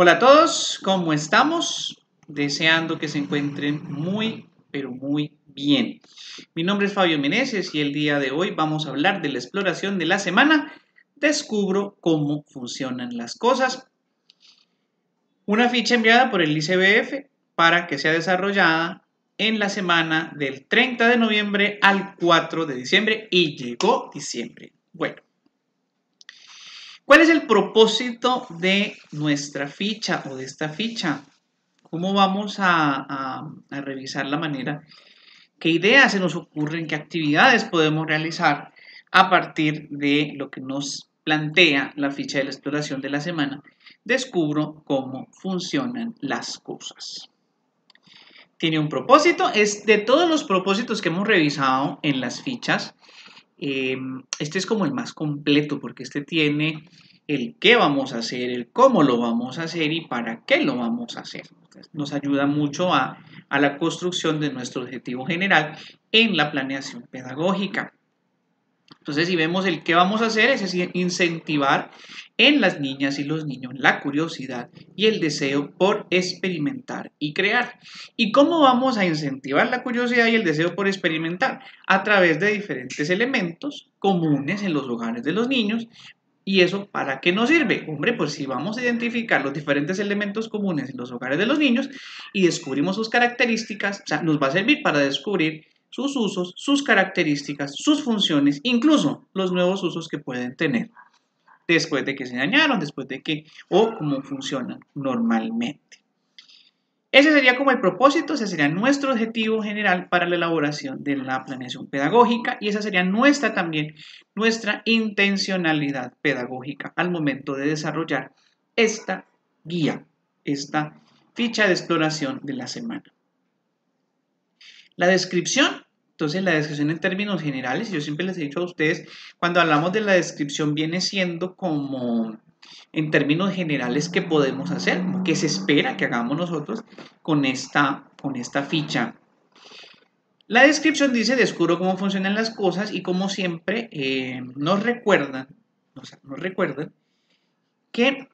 Hola a todos, ¿cómo estamos? Deseando que se encuentren muy, pero muy bien. Mi nombre es Fabio Meneses y el día de hoy vamos a hablar de la exploración de la semana. Descubro cómo funcionan las cosas. Una ficha enviada por el ICBF para que sea desarrollada en la semana del 30 de noviembre al 4 de diciembre y llegó diciembre. Bueno. ¿Cuál es el propósito de nuestra ficha o de esta ficha? ¿Cómo vamos a revisar la manera? ¿Qué ideas se nos ocurren? ¿Qué actividades podemos realizar a partir de lo que nos plantea la ficha de la exploración de la semana? Descubro cómo funcionan las cosas. Tiene un propósito, es de todos los propósitos que hemos revisado en las fichas, este es como el más completo porque este tiene el qué vamos a hacer, el cómo lo vamos a hacer y para qué lo vamos a hacer. Entonces, nos ayuda mucho a la construcción de nuestro objetivo general en la planeación pedagógica. Entonces, si vemos el qué vamos a hacer, es decir, incentivar en las niñas y los niños la curiosidad y el deseo por experimentar y crear. ¿Y cómo vamos a incentivar la curiosidad y el deseo por experimentar? A través de diferentes elementos comunes en los hogares de los niños. ¿Y eso para qué nos sirve? Hombre, pues si vamos a identificar los diferentes elementos comunes en los hogares de los niños y descubrimos sus características, o sea, nos va a servir para descubrir sus usos, sus características, sus funciones, incluso los nuevos usos que pueden tener después de que se dañaron, después de que, o cómo funcionan normalmente. Ese sería como el propósito, ese sería nuestro objetivo general para la elaboración de la planeación pedagógica y esa sería nuestra intencionalidad pedagógica al momento de desarrollar esta guía, esta ficha de exploración de la semana. La descripción, entonces la descripción en términos generales, yo siempre les he dicho a ustedes, cuando hablamos de la descripción viene siendo como en términos generales qué podemos hacer, qué se espera que hagamos nosotros con esta ficha. La descripción dice, descubro cómo funcionan las cosas y como siempre nos recuerdan que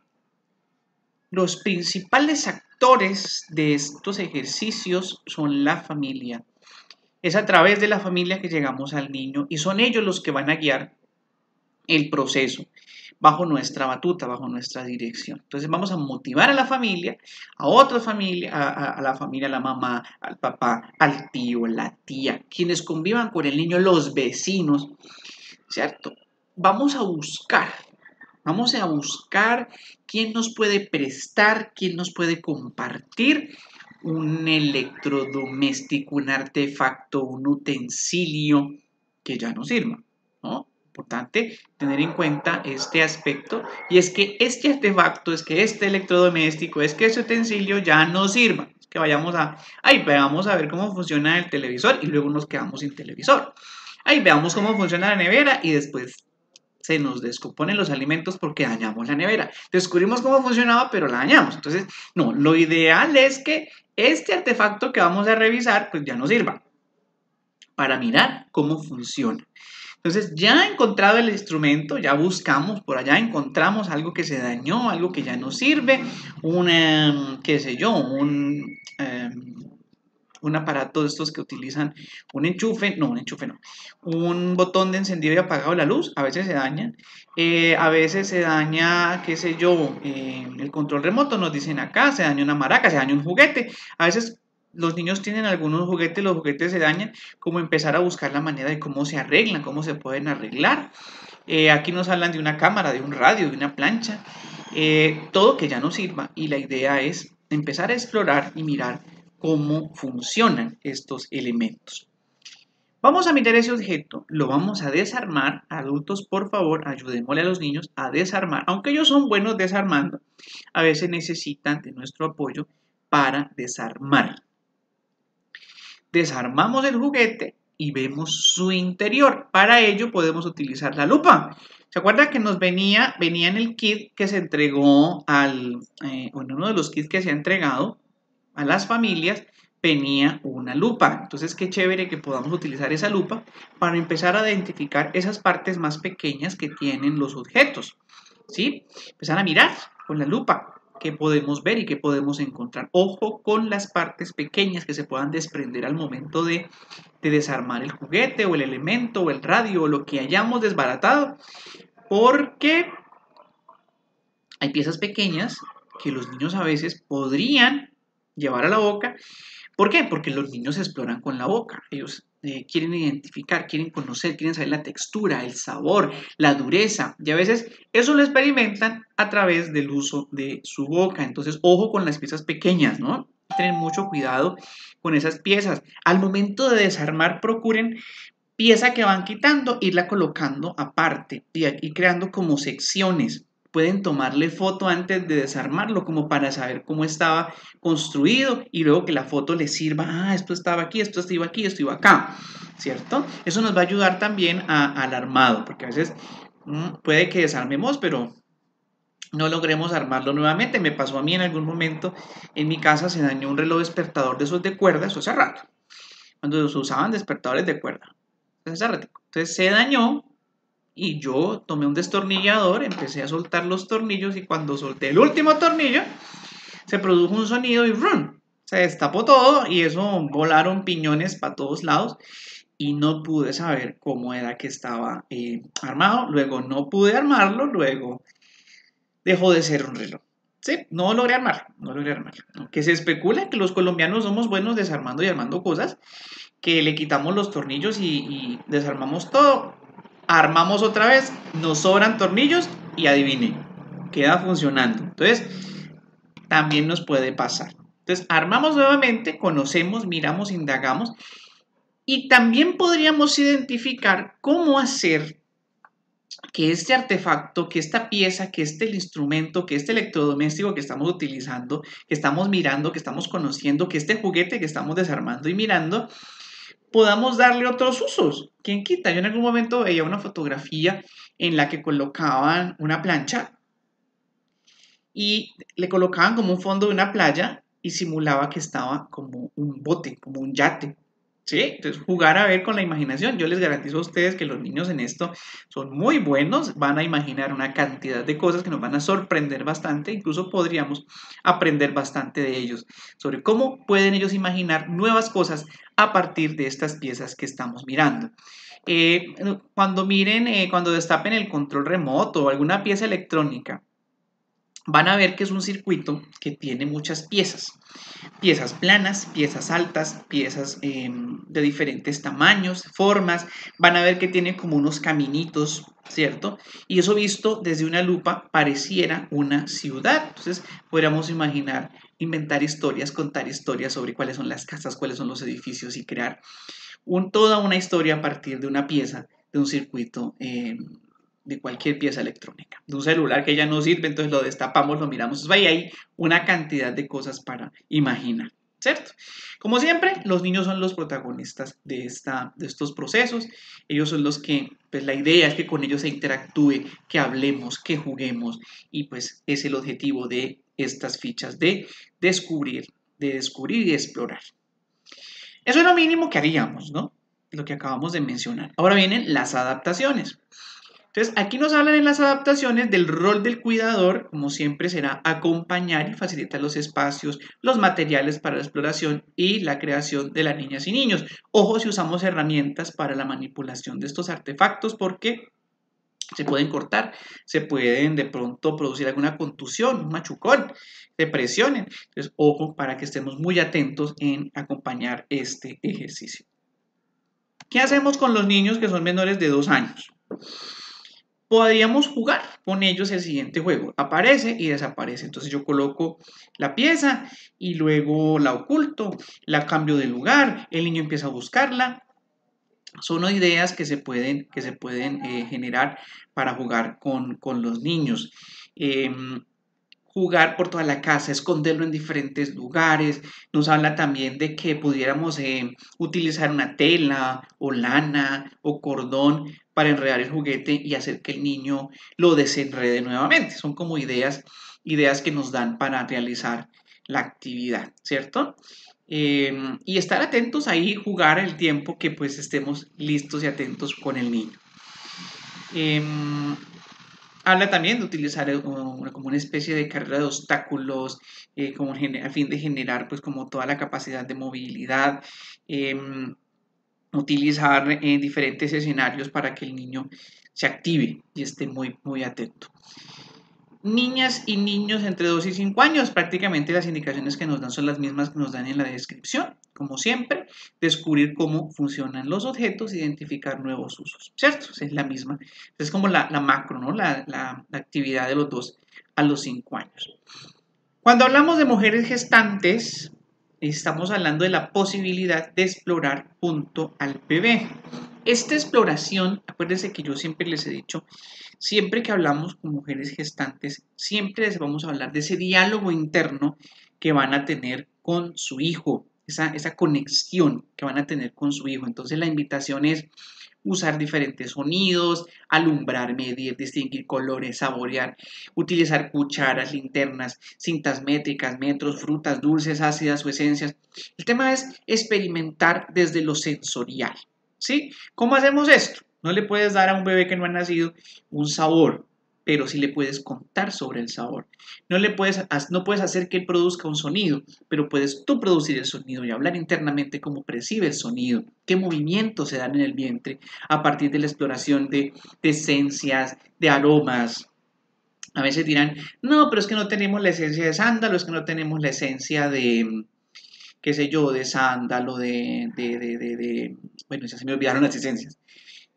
los principales actores de estos ejercicios son la familia. Es a través de la familia que llegamos al niño y son ellos los que van a guiar el proceso bajo nuestra batuta, bajo nuestra dirección. Entonces vamos a motivar a la familia, a otra familia, a la familia, a la mamá, al papá, al tío, la tía, quienes convivan con el niño, los vecinos, ¿cierto? Vamos a buscar quién nos puede prestar, quién nos puede compartir un electrodoméstico, un artefacto, un utensilio que ya nos sirva, ¿no? Importante tener en cuenta este aspecto y es que este artefacto, es que este electrodoméstico, es que ese utensilio ya no sirva. Es que vayamos a ver cómo funciona el televisor y luego nos quedamos sin televisor. Ahí veamos cómo funciona la nevera y después se nos descomponen los alimentos porque dañamos la nevera. Descubrimos cómo funcionaba, pero la dañamos. Entonces, no, lo ideal es que este artefacto que vamos a revisar, pues ya nos sirva para mirar cómo funciona. Entonces, ya encontrado el instrumento, ya buscamos por allá, encontramos algo que se dañó, algo que ya no sirve, qué sé yo, un aparato de estos que utilizan un botón de encendido y apagado de la luz, a veces se daña, a veces se daña, qué sé yo, el control remoto, nos dicen acá, se daña una maraca, se daña un juguete, a veces los niños tienen algunos juguetes, los juguetes se dañan, como empezar a buscar la manera de cómo se arreglan, cómo se pueden arreglar. Aquí nos hablan de una cámara, de un radio, de una plancha, todo que ya no sirva y la idea es empezar a explorar y mirar cómo funcionan estos elementos. Vamos a mirar ese objeto, lo vamos a desarmar. Adultos, por favor, ayudémosle a los niños a desarmar. Aunque ellos son buenos desarmando, a veces necesitan de nuestro apoyo para desarmar. Desarmamos el juguete y vemos su interior. Para ello podemos utilizar la lupa. ¿Se acuerdan que nos venía en el kit que se entregó uno de los kits que se ha entregado a las familias? Venía una lupa. Entonces, qué chévere que podamos utilizar esa lupa para empezar a identificar esas partes más pequeñas que tienen los objetos. ¿Sí? Empezar a mirar con la lupa qué podemos ver y qué podemos encontrar. Ojo con las partes pequeñas que se puedan desprender al momento de desarmar el juguete o el elemento o el radio o lo que hayamos desbaratado, porque hay piezas pequeñas que los niños a veces podrían llevar a la boca. ¿Por qué? Porque los niños exploran con la boca. Ellos quieren identificar, quieren conocer, quieren saber la textura, el sabor, la dureza. Y a veces eso lo experimentan a través del uso de su boca. Entonces, ojo con las piezas pequeñas, ¿no? Tener mucho cuidado con esas piezas. Al momento de desarmar, procuren pieza que van quitando, irla colocando aparte y aquí creando como secciones. Pueden tomarle foto antes de desarmarlo como para saber cómo estaba construido y luego que la foto les sirva, esto estaba aquí, esto iba aquí, esto iba acá, ¿cierto? Eso nos va a ayudar también al armado, porque a veces puede que desarmemos, pero no logremos armarlo nuevamente. Me pasó a mí en algún momento, en mi casa se dañó un reloj despertador de esos de cuerda, eso hace rato, cuando se usaban despertadores de cuerda. Entonces se dañó y yo tomé un destornillador, empecé a soltar los tornillos y cuando solté el último tornillo se produjo un sonido y ¡rum! Se destapó todo y eso volaron piñones para todos lados y no pude saber cómo era que estaba armado. Luego no pude armarlo, luego dejó de ser un reloj. Sí, no logré armarlo. Aunque se especula que los colombianos somos buenos desarmando y armando cosas, que le quitamos los tornillos y desarmamos todo, armamos otra vez, nos sobran tornillos y adivine, queda funcionando. Entonces, también nos puede pasar. Entonces, armamos nuevamente, conocemos, miramos, indagamos y también podríamos identificar cómo hacer que este artefacto, que esta pieza, que este instrumento, que este electrodoméstico que estamos utilizando, que estamos mirando, que estamos conociendo, que este juguete que estamos desarmando y mirando, podamos darle otros usos. ¿Quién quita? Yo en algún momento veía una fotografía en la que colocaban una plancha y le colocaban como un fondo de una playa y simulaba que estaba como un bote, como un yate. ¿Sí? Entonces, jugar a ver con la imaginación. Yo les garantizo a ustedes que los niños en esto son muy buenos, van a imaginar una cantidad de cosas que nos van a sorprender bastante, incluso podríamos aprender bastante de ellos sobre cómo pueden ellos imaginar nuevas cosas a partir de estas piezas que estamos mirando. Cuando miren, cuando destapen el control remoto o alguna pieza electrónica, van a ver que es un circuito que tiene muchas piezas. Piezas planas, piezas altas, piezas de diferentes tamaños, formas. Van a ver que tiene como unos caminitos, ¿cierto? Y eso visto desde una lupa pareciera una ciudad. Entonces podríamos imaginar, inventar historias, contar historias sobre cuáles son las casas, cuáles son los edificios y crear toda una historia a partir de una pieza, de un circuito de cualquier pieza electrónica, de un celular que ya no sirve, entonces lo destapamos, lo miramos, ahí hay una cantidad de cosas para imaginar, ¿cierto? Como siempre, los niños son los protagonistas de estos procesos, ellos son los que, pues la idea es que con ellos se interactúe, que hablemos, que juguemos, y pues es el objetivo de estas fichas de descubrir y explorar. Eso es lo mínimo que haríamos, ¿no? Lo que acabamos de mencionar. Ahora vienen las adaptaciones. Entonces, aquí nos hablan en las adaptaciones del rol del cuidador, como siempre será acompañar y facilitar los espacios, los materiales para la exploración y la creación de las niñas y niños. Ojo si usamos herramientas para la manipulación de estos artefactos porque se pueden cortar, se pueden de pronto producir alguna contusión, un machucón, depresiones. Entonces, ojo para que estemos muy atentos en acompañar este ejercicio. ¿Qué hacemos con los niños que son menores de 2 años? Podríamos jugar con ellos el siguiente juego. Aparece y desaparece. Entonces yo coloco la pieza y luego la oculto, la cambio de lugar, el niño empieza a buscarla. Son ideas que se pueden generar para jugar con los niños. Jugar por toda la casa, esconderlo en diferentes lugares. Nos habla también de que pudiéramos utilizar una tela o lana o cordón para enredar el juguete y hacer que el niño lo desenrede nuevamente. Son como ideas que nos dan para realizar la actividad, ¿cierto? Y estar atentos ahí, jugar el tiempo que pues estemos listos y atentos con el niño. Habla también de utilizar como una especie de carrera de obstáculos, a fin de generar pues como toda la capacidad de movilidad, utilizar diferentes escenarios para que el niño se active y esté muy, muy atento. Niñas y niños entre 2 y 5 años, prácticamente las indicaciones que nos dan son las mismas que nos dan en la descripción. Como siempre, descubrir cómo funcionan los objetos, identificar nuevos usos, ¿cierto? Es la misma. Es como la macro, ¿no? La actividad de los 2 a los 5 años. Cuando hablamos de mujeres gestantes, estamos hablando de la posibilidad de explorar junto al bebé. Esta exploración, acuérdense que yo siempre les he dicho, siempre que hablamos con mujeres gestantes, siempre les vamos a hablar de ese diálogo interno que van a tener con su hijo, esa conexión que van a tener con su hijo. Entonces la invitación es usar diferentes sonidos, alumbrar, medir, distinguir colores, saborear, utilizar cucharas, linternas, cintas métricas, metros, frutas dulces, ácidas o esencias. El tema es experimentar desde lo sensorial, ¿sí? ¿Cómo hacemos esto? No le puedes dar a un bebé que no ha nacido un sabor, pero sí le puedes contar sobre el sabor. No puedes hacer que él produzca un sonido, pero puedes tú producir el sonido y hablar internamente cómo percibe el sonido, qué movimientos se dan en el vientre a partir de la exploración de esencias, de aromas. A veces dirán, no, pero es que no tenemos la esencia de sándalo, es que no tenemos la esencia de, qué sé yo, de sándalo, bueno, ya se me olvidaron las esencias,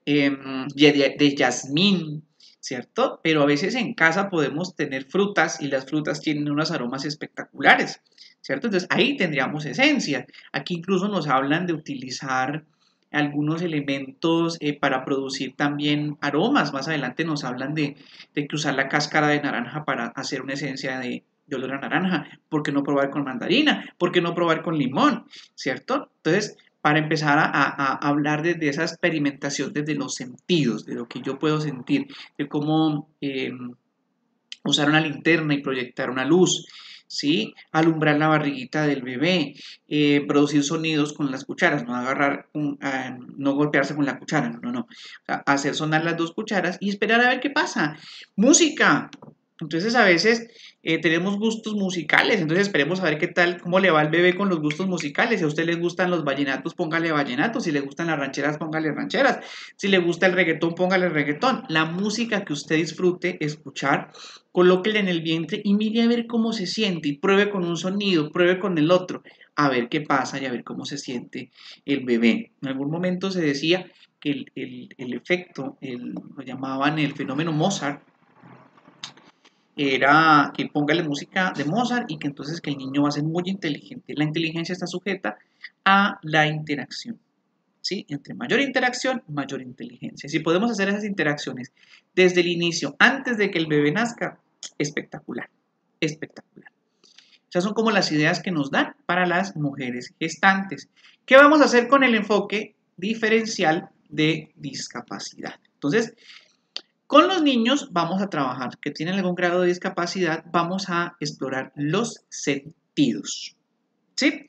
de jazmín, ¿cierto? Pero a veces en casa podemos tener frutas y las frutas tienen unos aromas espectaculares, ¿cierto? Entonces ahí tendríamos esencia. Aquí incluso nos hablan de utilizar algunos elementos para producir también aromas. Más adelante nos hablan de que usar la cáscara de naranja para hacer una esencia de olor a naranja. ¿Por qué no probar con mandarina? ¿Por qué no probar con limón? ¿Cierto? Entonces, para empezar a hablar de esa experimentación desde los sentidos, de lo que yo puedo sentir, de cómo usar una linterna y proyectar una luz, ¿sí? Alumbrar la barriguita del bebé, producir sonidos con las cucharas, no no golpearse con la cuchara, no. O sea, hacer sonar las dos cucharas y esperar a ver qué pasa. Música. Entonces a veces tenemos gustos musicales, entonces esperemos a ver qué tal, cómo le va al bebé con los gustos musicales. Si a usted le gustan los vallenatos, póngale vallenatos. Si le gustan las rancheras, póngale rancheras. Si le gusta el reggaetón, póngale reggaetón. La música que usted disfrute escuchar, colóquele en el vientre y mire a ver cómo se siente y pruebe con un sonido, pruebe con el otro, a ver qué pasa y a ver cómo se siente el bebé. En algún momento se decía que el efecto, lo llamaban el fenómeno Mozart, era que póngale música de Mozart y que entonces que el niño va a ser muy inteligente. La inteligencia está sujeta a la interacción. ¿Sí? Entre mayor interacción, mayor inteligencia. Si podemos hacer esas interacciones desde el inicio, antes de que el bebé nazca, espectacular, espectacular. Esas son como las ideas que nos dan para las mujeres gestantes. ¿Qué vamos a hacer con el enfoque diferencial de discapacidad? Entonces, con los niños vamos a trabajar que tienen algún grado de discapacidad, vamos a explorar los sentidos. ¿Sí?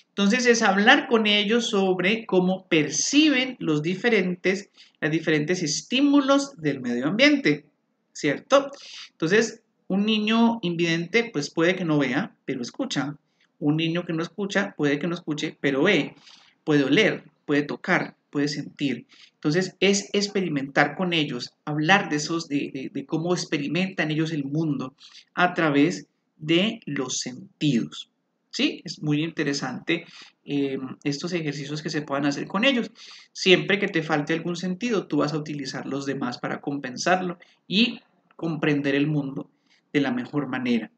Entonces es hablar con ellos sobre cómo perciben los diferentes estímulos del medio ambiente, ¿cierto? Entonces, un niño invidente pues puede que no vea, pero escucha. Un niño que no escucha puede que no escuche, pero ve, puede oler, puede tocar, puede sentir. Entonces es experimentar con ellos, hablar de cómo experimentan ellos el mundo a través de los sentidos. Sí, es muy interesante estos ejercicios que se puedan hacer con ellos. Siempre que te falte algún sentido, tú vas a utilizar los demás para compensarlo y comprender el mundo de la mejor manera.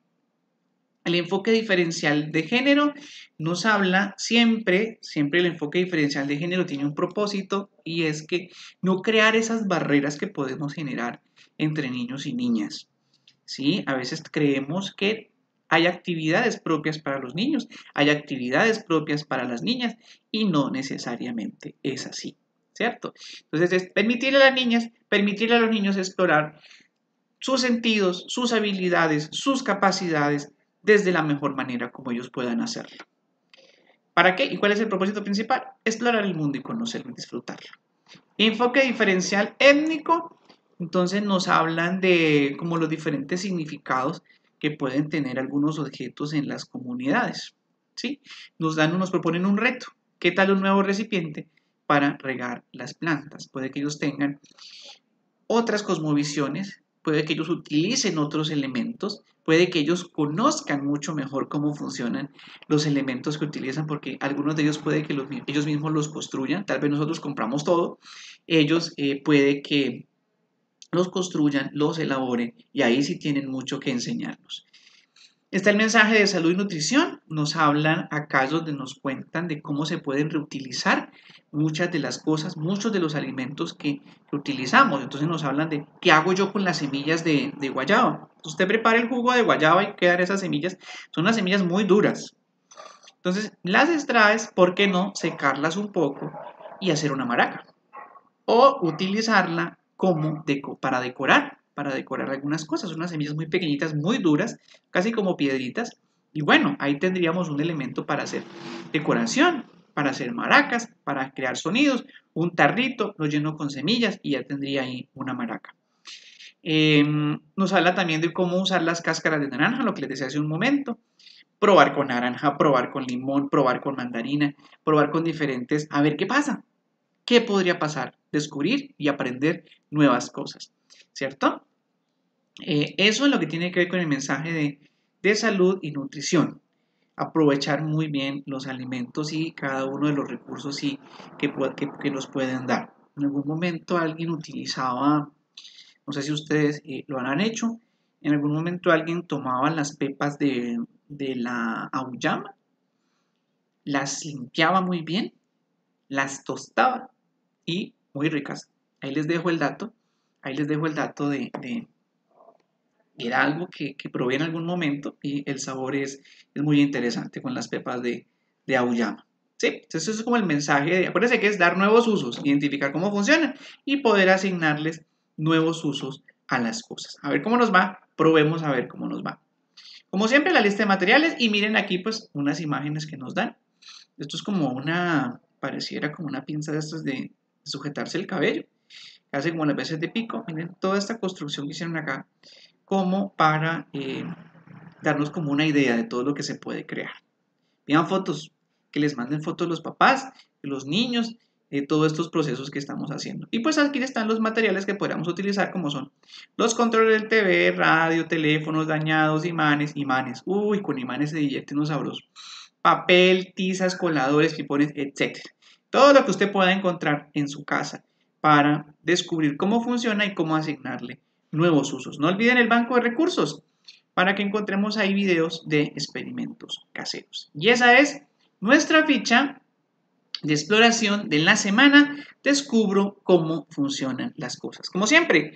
El enfoque diferencial de género nos habla siempre el enfoque diferencial de género tiene un propósito y es que no crear esas barreras que podemos generar entre niños y niñas. ¿Sí? A veces creemos que hay actividades propias para los niños, hay actividades propias para las niñas y no necesariamente es así, ¿cierto? Entonces es permitirle a las niñas, permitirle a los niños explorar sus sentidos, sus habilidades, sus capacidades desde la mejor manera como ellos puedan hacerlo. ¿Para qué? ¿Y cuál es el propósito principal? Explorar el mundo y conocerlo y disfrutarlo. Enfoque diferencial étnico Entonces nos hablan de como los diferentes significados que pueden tener algunos objetos en las comunidades, ¿sí? Nos proponen un reto. ¿Qué tal un nuevo recipiente para regar las plantas? Puede que ellos tengan otras cosmovisiones, puede que ellos utilicen otros elementos, puede que ellos conozcan mucho mejor cómo funcionan los elementos que utilizan, porque algunos de ellos puede que ellos mismos los construyan, tal vez nosotros compramos todo, ellos puede que los construyan, los elaboren y ahí sí tienen mucho que enseñarnos. Está el mensaje de salud y nutrición. Nos hablan acá donde nos cuentan de cómo se pueden reutilizar muchas de las cosas, muchos de los alimentos que utilizamos. Entonces nos hablan de qué hago yo con las semillas de guayaba. Usted prepara el jugo de guayaba y quedan esas semillas. Son unas semillas muy duras. Entonces las extraes, ¿por qué no secarlas un poco y hacer una maraca? O utilizarla para decorar algunas cosas, unas semillas muy pequeñitas, muy duras, casi como piedritas. Y bueno, ahí tendríamos un elemento para hacer decoración, para hacer maracas, para crear sonidos, un tarrito, lo lleno con semillas y ya tendría ahí una maraca. Nos habla también de cómo usar las cáscaras de naranja, lo que les decía hace un momento. Probar con naranja, probar con limón, probar con mandarina, probar con diferentes, a ver qué pasa. ¿Qué podría pasar? Descubrir y aprender nuevas cosas, ¿cierto? Eso es lo que tiene que ver con el mensaje de salud y nutrición. Aprovechar muy bien los alimentos y cada uno de los recursos que nos pueden dar. En algún momento alguien utilizaba, no sé si ustedes lo han hecho, en algún momento alguien tomaba las pepas de la auyama, las limpiaba muy bien, las tostaba y muy ricas. Ahí les dejo el dato. Ahí les dejo el dato de era algo que probé en algún momento y el sabor es muy interesante con las pepas de auyama. Sí, entonces eso es como el mensaje. Acuérdense que es dar nuevos usos, identificar cómo funcionan y poder asignarles nuevos usos a las cosas. A ver cómo nos va, probemos a ver cómo nos va. Como siempre, la lista de materiales y miren aquí pues unas imágenes que nos dan. Esto es como pareciera como una pinza de estas de sujetarse el cabello, que hace como las veces de pico. Miren toda esta construcción que hicieron acá, como para darnos como una idea de todo lo que se puede crear. Vean fotos, que les manden fotos los papás, los niños, de todos estos procesos que estamos haciendo. Y pues aquí están los materiales que podríamos utilizar, como son los controles del TV, radio, teléfonos dañados, imanes. Uy, con imanes se divierte unos sabrosos. Papel, tizas, coladores, pipones, etc. Todo lo que usted pueda encontrar en su casa para descubrir cómo funciona y cómo asignarle nuevos usos. No olviden el banco de recursos para que encontremos ahí videos de experimentos caseros. Y esa es nuestra ficha de exploración de la semana. Descubro cómo funcionan las cosas. Como siempre,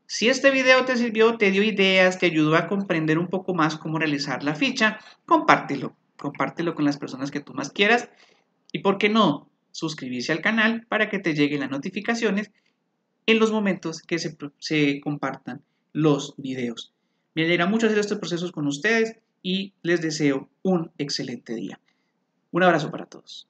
si este video te sirvió, te dio ideas, te ayudó a comprender un poco más cómo realizar la ficha, compártelo. Compártelo con las personas que tú más quieras. Y por qué no, suscribirse al canal para que te lleguen las notificaciones en los momentos que se compartan los videos. Me alegra mucho hacer estos procesos con ustedes y les deseo un excelente día. Un abrazo para todos.